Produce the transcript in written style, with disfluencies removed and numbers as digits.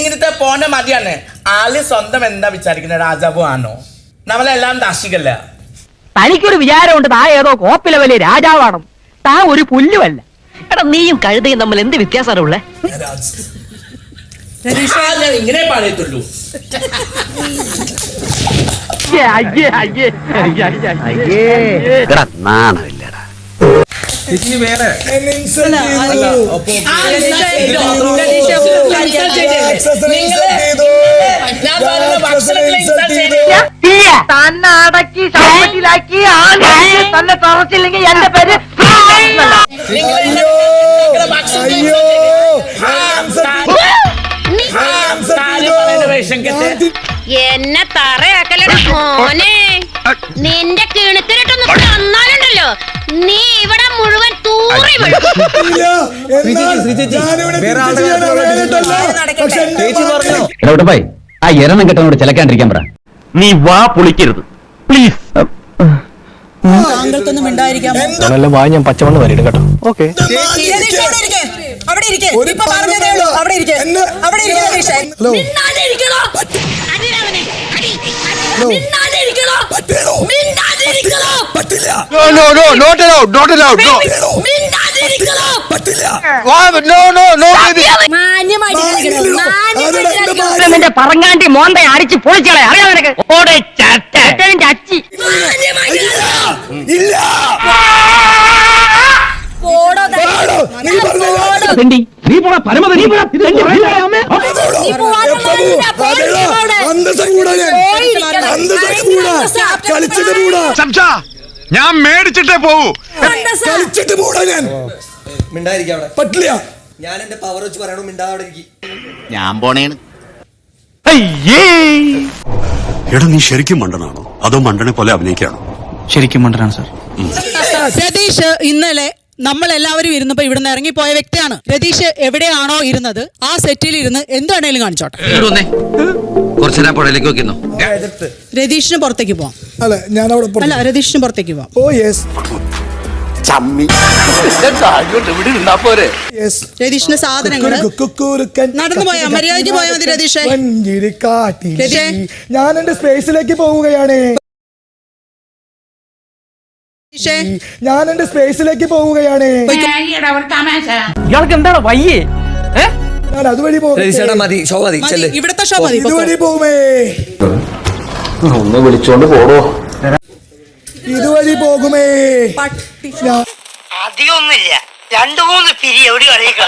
ഇങ്ങനത്തെ പോന്ന മതിയാണ്. ആള് സ്വന്തം എന്താ വിചാരിക്കുന്നത്, രാജാവ് ആണോ? നമ്മളെല്ലാം ദാശികല്ല. തനിക്കൊരു വിചാരമുണ്ട് താ ഏതോ കോപ്പിലെ വലിയ രാജാവാണ്. താ ഒരു പുല്ലുമല്ല. എടാ നീയും കഴുതയും തമ്മിൽ എന്ത് വ്യത്യാസമാണ് ഉള്ളേ? ഇങ്ങനെ പറയത്തുള്ളൂ. നാണമില്ലടാ. തന്നെ അടക്കി ശവത്തിലാക്കി തന്നെ തുറച്ചില്ലെങ്കിൽ എന്റെ പേര് എന്നെ തറയാക്കലട മോനെ. നിന്റെ കിണത്തിലിട്ടൊന്ന് തന്നാലുണ്ടല്ലോ നീ ഇവിടെ മുഴുവൻ തൂറി വീഴും. ആ എരണം കെട്ടനോട് ചിലക്കാണ്ടിരിക്കാൻ പറ. നീ വാ പൊളിക്കരുത് പ്ലീസ്. താങ്കൾക്കൊന്നും ഉണ്ടായിരിക്കാം. വാ ഞാൻ പച്ചമണ്ണ് വരിടും കേട്ടോ. ഓക്കെ നിന്റെ പറങ്ങാണ്ടി മോന്ത അടിച്ച് പൊളിച്ചളെ അറിയാം നിനക്ക്. അച്ചി നീ പോടാ പരമത. നീ ഞാൻ മേടിച്ചിട്ടേ പോവൂ. പറ്റില്ല. ഞാൻ എന്റെ പവർ വെച്ച് പറയണോ മിണ്ടാതെ. ഞാൻ പോണേണ്. എടാ നീ ശരിക്കും മണ്ടനാണോ അതോ മണ്ടനെ പോലെ അഭിനയിക്കാണോ? ശരിക്കും മണ്ടനാണ് സാർ. രതീഷ് ഇന്നലെ നമ്മൾ എല്ലാവരും ഇരുന്നപ്പോ ഇവിടുന്ന് ഇറങ്ങിപ്പോയ വ്യക്തിയാണ്. രതീഷ് എവിടെയാണോ ഇരുന്നത് ആ സെറ്റിൽ ഇരുന്ന് എന്താണേലും കാണിച്ചോട്ടെ. രതീഷിന് പുറത്തേക്ക് പോവാം. അല്ല രതീഷിന് പുറത്തേക്ക് പോവാം. രതീഷിന്റെ സാധനങ്ങൾ നടന്നു പോയാ മര്യാദയ്ക്ക് പോയാൽ മതി. രതീഷ് ഞാൻ എന്റെ സ്പേസിലേക്ക് പോവുകയാണ്. ഞാൻ എന്റെ സ്പേസിലേക്ക് പോവുകയാണ്. ഇയാൾക്ക് എന്താണ് വയ്യേ? ഞാൻ അതുവഴി ഇവിടത്തെ ഷോ മതി. ഇതുവഴി പോകുമേ. ഒന്ന് വിളിച്ചോണ്ട് പോടോ. ഇതുവഴി പോകുമേ. അധികമൊന്നുമില്ല. 2-3 പിരി എവിടെ കളിയൊക്കെ